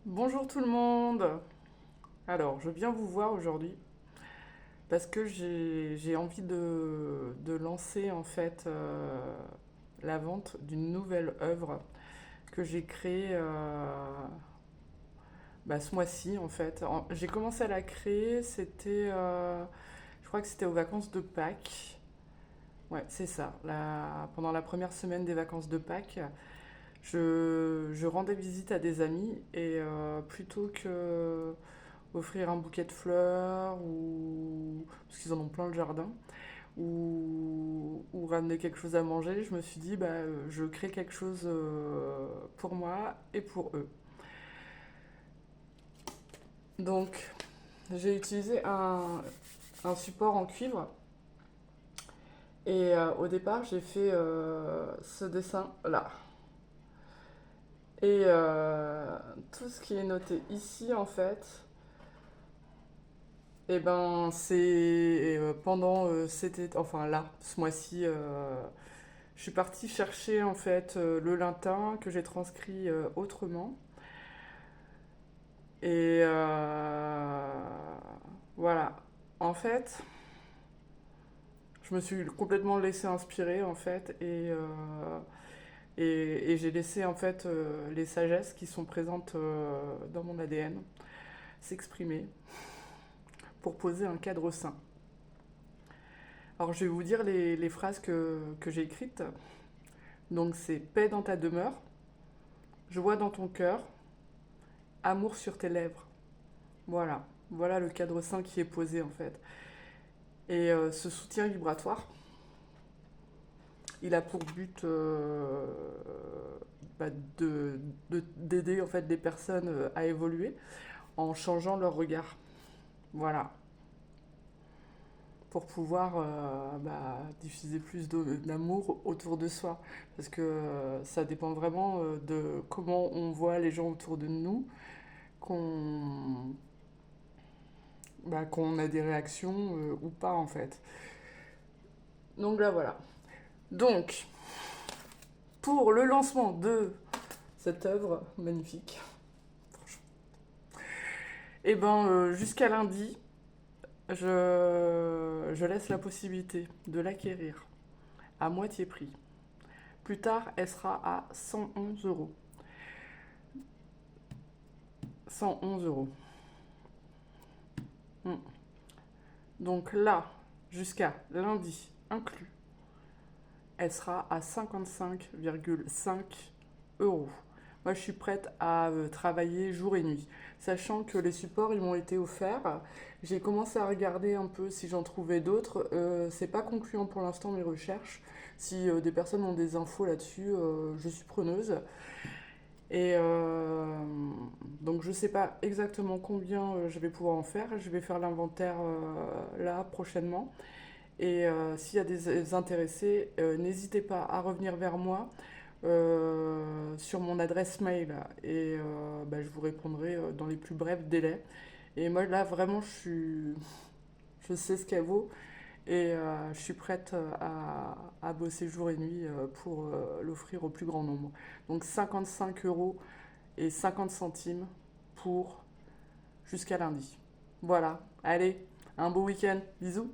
Bonjour tout le monde. Alors, je viens vous voir aujourd'hui parce que j'ai envie de lancer en fait la vente d'une nouvelle œuvre que j'ai créée ce mois-ci en fait. J'ai commencé à la créer, je crois que c'était aux vacances de Pâques. Ouais, c'est ça. Pendant la première semaine des vacances de Pâques, je rendais visite à des amis et plutôt que offrir un bouquet de fleurs ou parce qu'ils en ont plein le jardin ou ramener quelque chose à manger, je me suis dit je crée quelque chose pour moi et pour eux. Donc j'ai utilisé un support en cuivre et au départ j'ai fait ce dessin là. Et tout ce qui est noté ici en fait, et ben c'est pendant enfin là, ce mois-ci, je suis partie chercher en fait le latin que j'ai transcrit autrement. Et voilà. En fait, je me suis complètement laissée inspirer en fait et j'ai laissé en fait les sagesses qui sont présentes dans mon ADN s'exprimer pour poser un cadre sain. Alors je vais vous dire les phrases que j'ai écrites. Donc c'est paix dans ta demeure, joie dans ton cœur, amour sur tes lèvres. Voilà, voilà le cadre sain qui est posé en fait. Et ce soutien vibratoire, il a pour but bah, d'aider en fait des personnes à évoluer en changeant leur regard. Voilà, pour pouvoir diffuser plus d'amour autour de soi. Parce que ça dépend vraiment de comment on voit les gens autour de nous, qu'on qu'on a des réactions ou pas en fait. Donc là voilà. Donc, pour le lancement de cette œuvre magnifique, et jusqu'à lundi, je laisse la possibilité de l'acquérir à moitié prix. Plus tard, elle sera à 111 euros. 111 euros. Hmm. Donc là, jusqu'à lundi inclus, elle sera à 55,5 euros. Moi, je suis prête à travailler jour et nuit. Sachant que les supports, ils m'ont été offerts. J'ai commencé à regarder un peu si j'en trouvais d'autres. C'est pas concluant pour l'instant mes recherches. Si des personnes ont des infos là-dessus, je suis preneuse. Et donc je sais pas exactement combien je vais pouvoir en faire. Je vais faire l'inventaire là prochainement. Et s'il y a des intéressés, n'hésitez pas à revenir vers moi sur mon adresse mail et je vous répondrai dans les plus brefs délais. Et moi là vraiment je sais ce qu'elle vaut et je suis prête à bosser jour et nuit pour l'offrir au plus grand nombre. Donc 55 euros et 50 centimes pour jusqu'à lundi. Voilà, allez, un beau week-end, bisous.